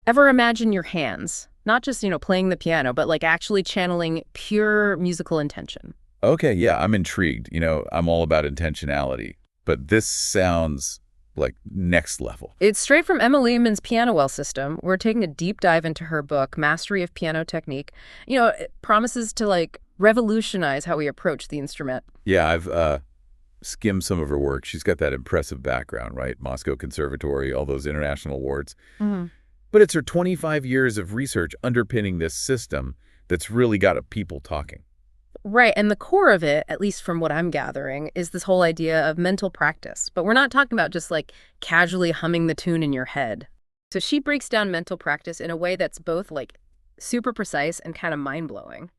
Ever imagine your hands, not just, playing the piano, but like actually channeling pure musical intention? Okay, yeah, I'm intrigued. I'm all about intentionality, but this sounds like next level. It's straight from Emma Lehman's PianoWell System. We're taking a deep dive into her book, Mastery of Piano Technique. It promises to like revolutionize how we approach the instrument. Yeah, I've skimmed some of her work. She's got that impressive background, right? Moscow Conservatory, all those international awards. Mhm. But it's her 25 years of research underpinning this system that's really got people talking. Right, and the core of it, at least from what I'm gathering, is this whole idea of mental practice. But we're not talking about just like casually humming the tune in your head. So she breaks down mental practice in a way that's both like super precise and kind of mind-blowing.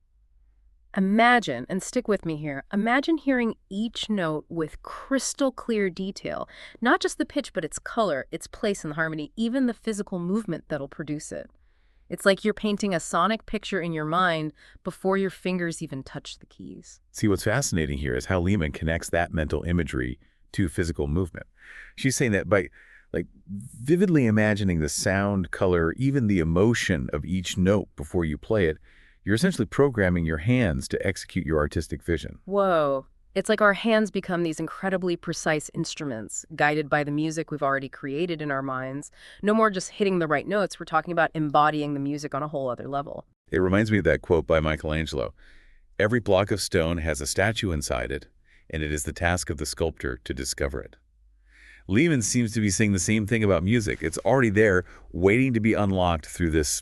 Imagine, and stick with me here, imagine hearing each note with crystal clear detail, not just the pitch, but its color, its place in the harmony, even the physical movement that'll produce it. It's like you're painting a sonic picture in your mind before your fingers even touch the keys. See, what's fascinating here is how Lehman connects that mental imagery to physical movement. She's saying that by vividly imagining the sound, color, even the emotion of each note before you play it, you're essentially programming your hands to execute your artistic vision. Whoa. It's like our hands become these incredibly precise instruments, guided by the music we've already created in our minds. No more just hitting the right notes, we're talking about embodying the music on a whole other level. It reminds me of that quote by Michelangelo. Every block of stone has a statue inside it, and it is the task of the sculptor to discover it. Lehman seems to be saying the same thing about music. It's already there, waiting to be unlocked through this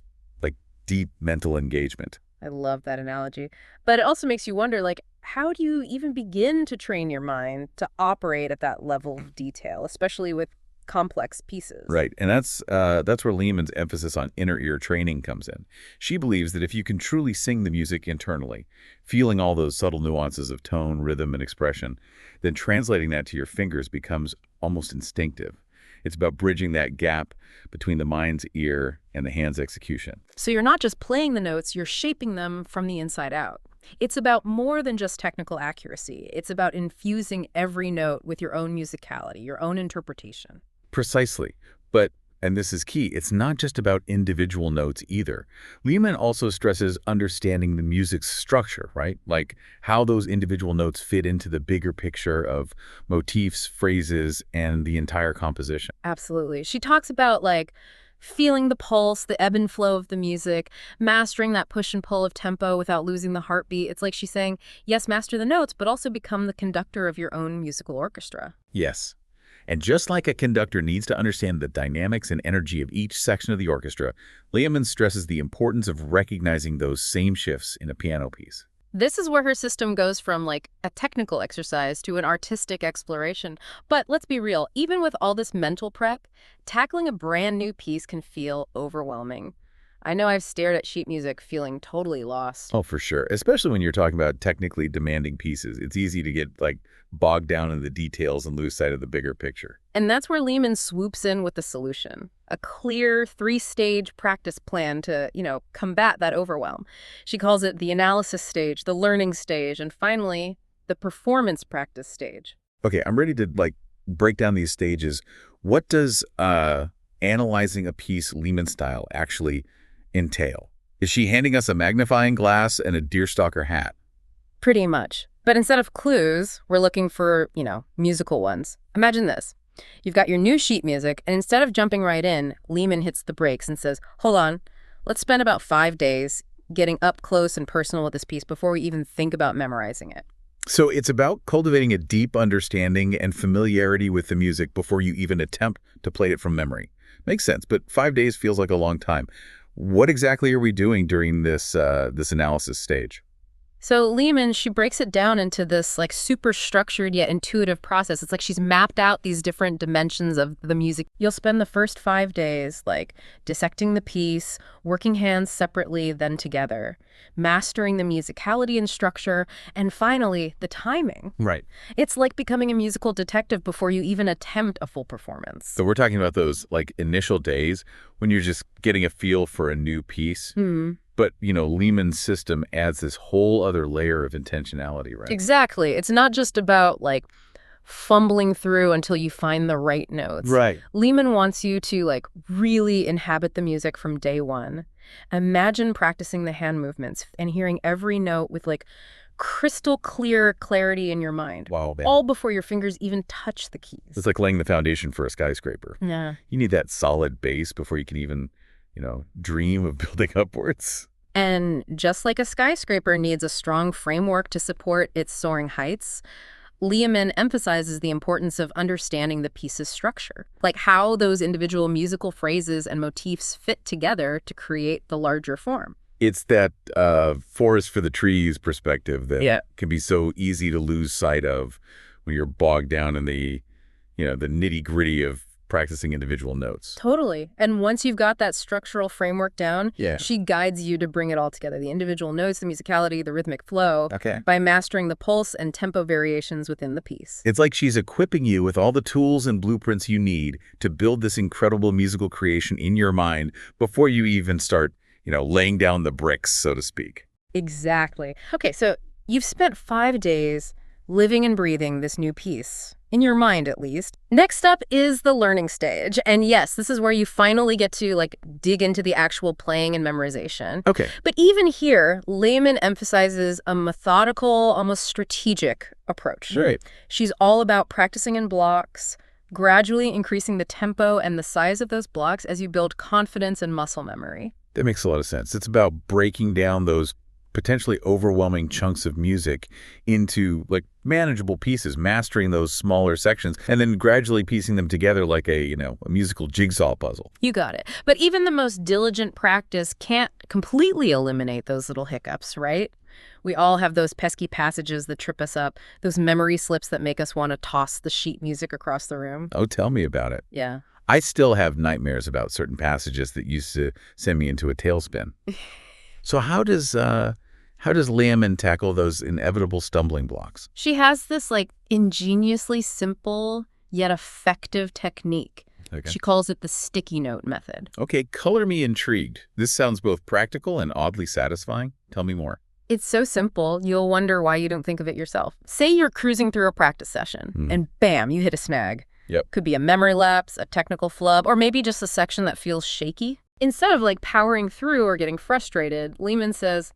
deep mental engagement. I love that analogy. But it also makes you wonder, like, how do you even begin to train your mind to operate at that level of detail, especially with complex pieces? Right, and that's where Lehman's emphasis on inner ear training comes in. She believes that if you can truly sing the music internally, feeling all those subtle nuances of tone, rhythm, and expression, then translating that to your fingers becomes almost instinctive. It's about bridging that gap between the mind's ear and the hand's execution. So you're not just playing the notes, you're shaping them from the inside out. It's about more than just technical accuracy. It's about infusing every note with your own musicality, your own interpretation. Precisely. But, and this is key, it's not just about individual notes either. Lehman also stresses understanding the music's structure, right? Like how those individual notes fit into the bigger picture of motifs, phrases, and the entire composition. Absolutely. She talks about like feeling the pulse, the ebb and flow of the music, mastering that push and pull of tempo without losing the heartbeat. It's like she's saying, yes, master the notes, but also become the conductor of your own musical orchestra. Yes. And just like a conductor needs to understand the dynamics and energy of each section of the orchestra, Lehman stresses the importance of recognizing those same shifts in a piano piece. This is where her system goes from like a technical exercise to an artistic exploration. But let's be real, even with all this mental prep, tackling a brand new piece can feel overwhelming. I know I've stared at sheet music feeling totally lost. Oh, for sure. Especially when you're talking about technically demanding pieces. It's easy to get bogged down in the details and lose sight of the bigger picture. And that's where Lehman swoops in with the solution. A clear 3-stage practice plan to, combat that overwhelm. She calls it the analysis stage, the learning stage, and finally, the performance practice stage. Okay, I'm ready to break down these stages. What does analyzing a piece Lehman style actually entail? Is she handing us a magnifying glass and a deerstalker hat? Pretty much. But instead of clues, we're looking for, musical ones. Imagine this. You've got your new sheet music, and instead of jumping right in, Lehman hits the brakes and says, hold on, let's spend about 5 days getting up close and personal with this piece before we even think about memorizing it. So it's about cultivating a deep understanding and familiarity with the music before you even attempt to play it from memory. Makes sense, but 5 days feels like a long time. What exactly are we doing during this analysis stage? So Lehman, she breaks it down into this super structured yet intuitive process. It's like she's mapped out these different dimensions of the music. You'll spend the first 5 days dissecting the piece, working hands separately, then together, mastering the musicality and structure, and finally, the timing. Right. It's like becoming a musical detective before you even attempt a full performance. So we're talking about those initial days when you're just getting a feel for a new piece. But, Lehman's system adds this whole other layer of intentionality, right? Exactly. It's not just about fumbling through until you find the right notes. Right. Lehman wants you to really inhabit the music from day one. Imagine practicing the hand movements and hearing every note with crystal clear clarity in your mind. Wow, man. All before your fingers even touch the keys. It's like laying the foundation for a skyscraper. Yeah. You need that solid base before you can even, dream of building upwards. And just like a skyscraper needs a strong framework to support its soaring heights, Lehman emphasizes the importance of understanding the piece's structure, like how those individual musical phrases and motifs fit together to create the larger form. It's that forest for the trees perspective that can be so easy to lose sight of when you're bogged down in the nitty-gritty of practicing individual notes. Totally. And once you've got that structural framework down, Yeah. she guides you to bring it all together, the individual notes, the musicality, the rhythmic flow, Okay. by mastering the pulse and tempo variations within the piece. It's like she's equipping you with all the tools and blueprints you need to build this incredible musical creation in your mind before you even start, laying down the bricks, so to speak. Exactly. Okay, so you've spent 5 days living and breathing this new piece, in your mind at least. Next up is the learning stage. And yes, this is where you finally get to dig into the actual playing and memorization. Okay. But even here, Lehman emphasizes a methodical, almost strategic approach. Right. She's all about practicing in blocks, gradually increasing the tempo and the size of those blocks as you build confidence and muscle memory. That makes a lot of sense. It's about breaking down those potentially overwhelming chunks of music into manageable pieces, mastering those smaller sections, and then gradually piecing them together like a musical jigsaw puzzle. You got it. But even the most diligent practice can't completely eliminate those little hiccups, right? We all have those pesky passages that trip us up, those memory slips that make us want to toss the sheet music across the room. Oh, tell me about it. Yeah. I still have nightmares about certain passages that used to send me into a tailspin. So how does Lehman tackle those inevitable stumbling blocks? She has this ingeniously simple yet effective technique. Okay. She calls it the sticky note method. Okay, color me intrigued. This sounds both practical and oddly satisfying. Tell me more. It's so simple, you'll wonder why you don't think of it yourself. Say you're cruising through a practice session, and bam, you hit a snag. Yep. Could be a memory lapse, a technical flub, or maybe just a section that feels shaky. Instead of powering through or getting frustrated, Lehman says,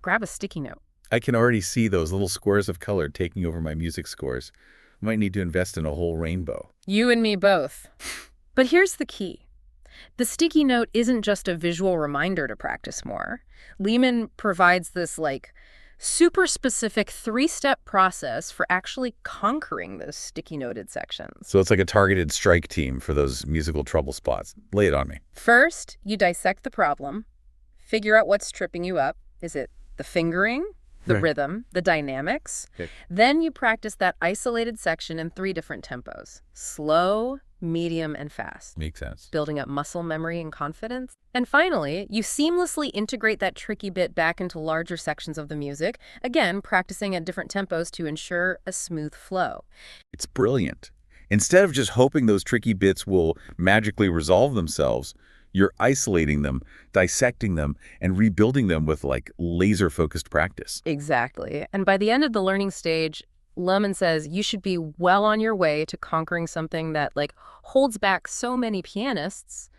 grab a sticky note. I can already see those little squares of color taking over my music scores. I might need to invest in a whole rainbow. You and me both. But here's the key. The sticky note isn't just a visual reminder to practice more. Lehman provides this super specific 3-step process for actually conquering those sticky noted sections. So it's like a targeted strike team for those musical trouble spots. Lay it on me. First, you dissect the problem, figure out what's tripping you up. Is it the fingering, the Right. rhythm, the dynamics? Okay. Then you practice that isolated section in 3 different tempos: slow, medium, and fast, Makes sense. building up muscle memory and confidence. And finally, you seamlessly integrate that tricky bit back into larger sections of the music, again, practicing at different tempos to ensure a smooth flow. It's brilliant. Instead of just hoping those tricky bits will magically resolve themselves, you're isolating them, dissecting them, and rebuilding them with laser-focused practice. Exactly. And by the end of the learning stage, Lehman says you should be well on your way to conquering something that holds back so many pianists,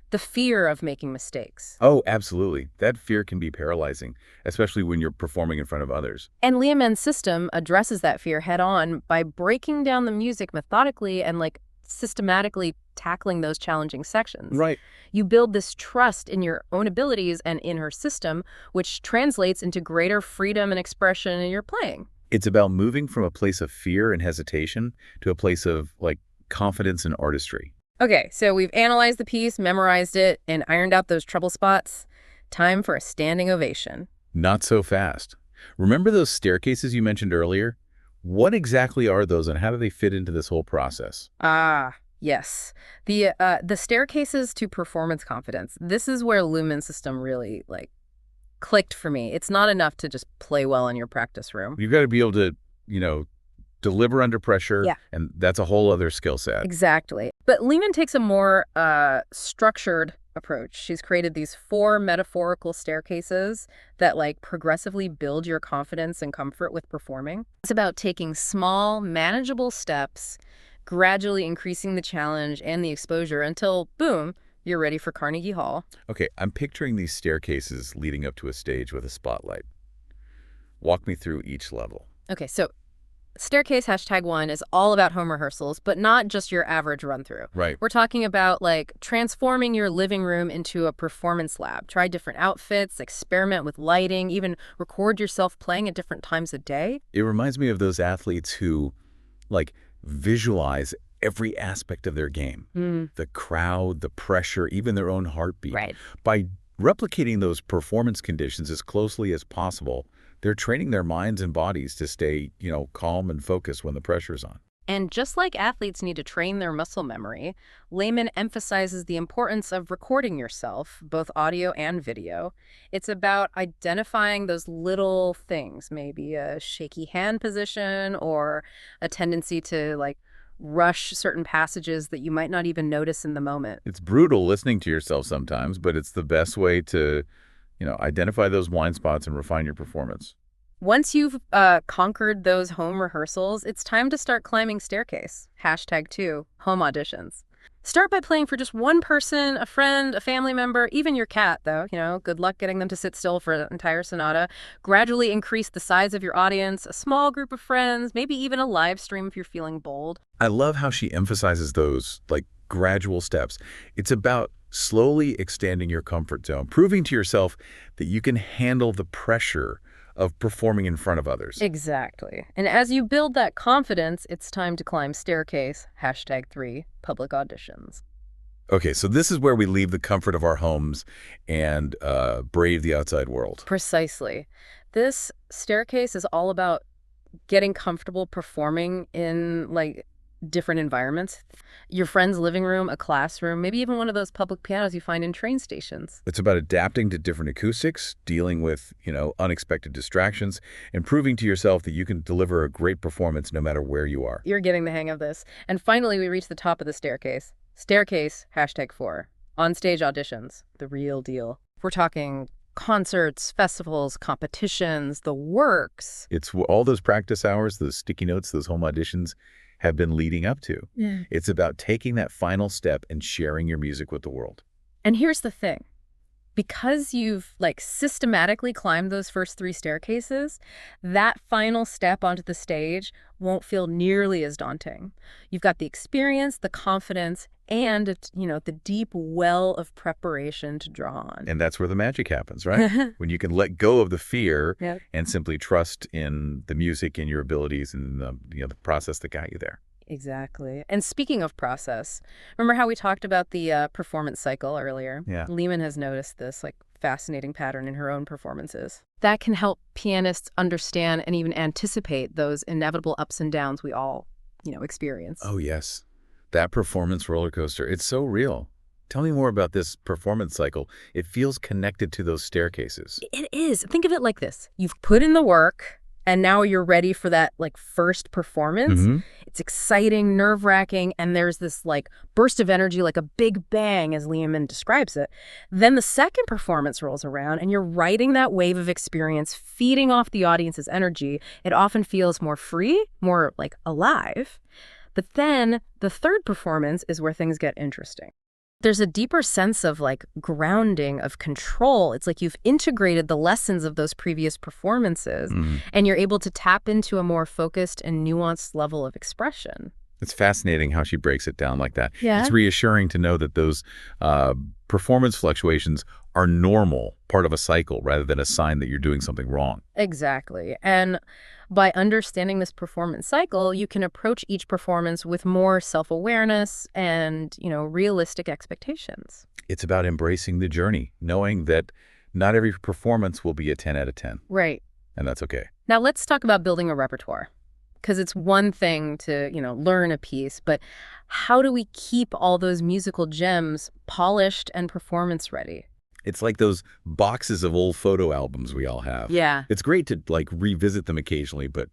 the fear of making mistakes. Oh, absolutely. That fear can be paralyzing, especially when you're performing in front of others. And Lehman's system addresses that fear head on by breaking down the music methodically and systematically tackling those challenging sections. Right. You build this trust in your own abilities and in her system, which translates into greater freedom and expression in your playing. It's about moving from a place of fear and hesitation to a place of confidence and artistry. Okay, so we've analyzed the piece, memorized it, and ironed out those trouble spots. Time for a standing ovation. Not so fast. Remember those staircases you mentioned earlier? What exactly are those and how do they fit into this whole process? Ah, yes. The staircases to performance confidence. This is where Lehman's system really clicked for me. It's not enough to just play well in your practice room. You've got to be able to, deliver under pressure, Yeah. and that's a whole other skill set. Exactly. But Lehman takes a more structured approach. She's created these 4 metaphorical staircases that like progressively build your confidence and comfort with performing. It's about taking small, manageable steps, gradually increasing the challenge and the exposure until, boom, you're ready for Carnegie Hall. Okay, I'm picturing these staircases leading up to a stage with a spotlight. Walk me through each level. Okay, so Staircase #1 is all about home rehearsals, but not just your average run through. Right. We're talking about like transforming your living room into a performance lab. Try different outfits, experiment with lighting, even record yourself playing at different times a day. It reminds me of those athletes who, like, visualize every aspect of their game. The crowd, the pressure, even their own heartbeat. Right. By replicating those performance conditions as closely as possible, they're training their minds and bodies to stay, calm and focused when the pressure's on. And just like athletes need to train their muscle memory, Lehman emphasizes the importance of recording yourself, both audio and video. It's about identifying those little things, maybe a shaky hand position or a tendency to like rush certain passages that you might not even notice in the moment. It's brutal listening to yourself sometimes, but it's the best way to, identify those blind spots and refine your performance. Once you've conquered those home rehearsals, it's time to start climbing staircase. #2, home auditions. Start by playing for just one person, a friend, a family member, even your cat, though. Good luck getting them to sit still for an entire sonata. Gradually increase the size of your audience, a small group of friends, maybe even a live stream if you're feeling bold. I love how she emphasizes those, like, gradual steps. It's about slowly extending your comfort zone, proving to yourself that you can handle the pressure of performing in front of others. Exactly. And as you build that confidence, it's time to climb staircase, #3, public auditions. Okay, so this is where we leave the comfort of our homes and brave the outside world. Precisely. This staircase is all about getting comfortable performing in like different environments. Your friend's living room, a classroom, maybe even one of those public pianos you find in train stations. It's about adapting to different acoustics, dealing with, unexpected distractions, and proving to yourself that you can deliver a great performance no matter where you are. You're getting the hang of this. And finally, we reach the top of the staircase. Staircase, #4. On-stage auditions, the real deal. We're talking concerts, festivals, competitions, the works. It's all those practice hours, those sticky notes, those home auditions have been leading up to. Yeah. It's about taking that final step and sharing your music with the world. And here's the thing. Because you've like systematically climbed those first 3 staircases, that final step onto the stage won't feel nearly as daunting. You've got the experience, the confidence, and the deep well of preparation to draw on. And that's where the magic happens, right? When you can let go of the fear Yep. and simply trust in the music and your abilities and the process that got you there. Exactly. And speaking of process, remember how we talked about the performance cycle earlier? Yeah. Lehman has noticed this like fascinating pattern in her own performances. That can help pianists understand and even anticipate those inevitable ups and downs we all, experience. Oh, yes. That performance roller coaster, it's so real. Tell me more about this performance cycle. It feels connected to those staircases. It is. Think of it like this. You've put in the work, and now you're ready for that like first performance. Mm-hmm. It's exciting, nerve-wracking, and there's this like burst of energy, like a big bang, as Lehman describes it. Then the second performance rolls around, and you're riding that wave of experience, feeding off the audience's energy. It often feels more free, more like alive. But then the third performance is where things get interesting. There's a deeper sense of like grounding, of control. It's like you've integrated the lessons of those previous performances and you're able to tap into a more focused and nuanced level of expression. It's fascinating how she breaks it down like that. Yeah. It's reassuring to know that those performance fluctuations are normal, part of a cycle, rather than a sign that you're doing something wrong. Exactly. And by understanding this performance cycle, you can approach each performance with more self-awareness and, realistic expectations. It's about embracing the journey, knowing that not every performance will be a 10 out of 10. Right. And that's okay. Now let's talk about building a repertoire. Because it's one thing to, learn a piece, but how do we keep all those musical gems polished and performance ready? It's like those boxes of old photo albums we all have. Yeah. It's great to revisit them occasionally, but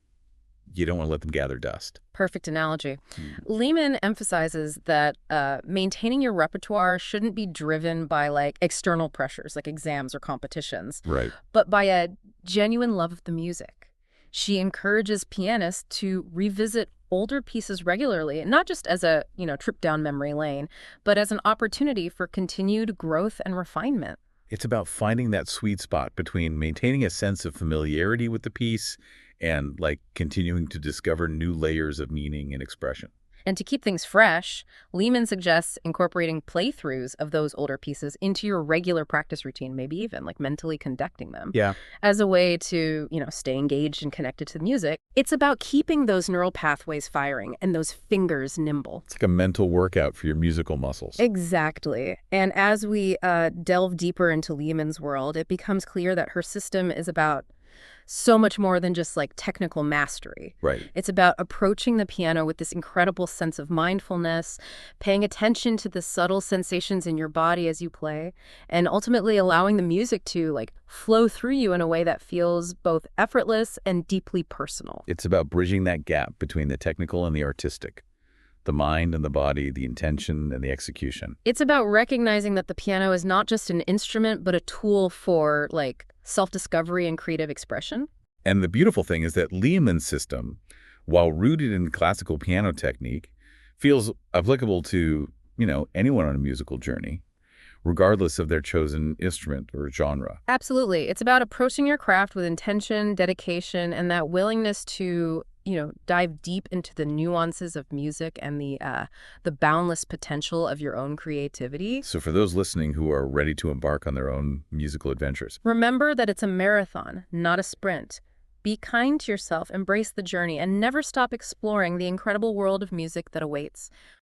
You don't want to let them gather dust. Perfect analogy. Hmm. Lehman emphasizes that maintaining your repertoire shouldn't be driven by like external pressures like exams or competitions, Right. but by a genuine love of the music. She encourages pianists to revisit older pieces regularly, not just as a, trip down memory lane, but as an opportunity for continued growth and refinement. It's about finding that sweet spot between maintaining a sense of familiarity with the piece and like continuing to discover new layers of meaning and expression. And to keep things fresh, Lehman suggests incorporating playthroughs of those older pieces into your regular practice routine, maybe even like mentally conducting them Yeah. as a way to, stay engaged and connected to the music. It's about keeping those neural pathways firing and those fingers nimble. It's like a mental workout for your musical muscles. Exactly. And as we delve deeper into Lehman's world, it becomes clear that her system is about so much more than just like technical mastery. Right. It's about approaching the piano with this incredible sense of mindfulness, paying attention to the subtle sensations in your body as you play, and ultimately allowing the music to like flow through you in a way that feels both effortless and deeply personal. It's about bridging that gap between the technical and the artistic, the mind and the body, the intention and the execution. It's about recognizing that the piano is not just an instrument, but a tool for like self-discovery and creative expression. And the beautiful thing is that Lehman's system, while rooted in classical piano technique, feels applicable to, anyone on a musical journey, regardless of their chosen instrument or genre. Absolutely. It's about approaching your craft with intention, dedication, and that willingness to, dive deep into the nuances of music and the boundless potential of your own creativity. So for those listening who are ready to embark on their own musical adventures, Remember that it's a marathon, not a sprint. Be kind to yourself, embrace the journey, and never stop exploring the incredible world of music that awaits.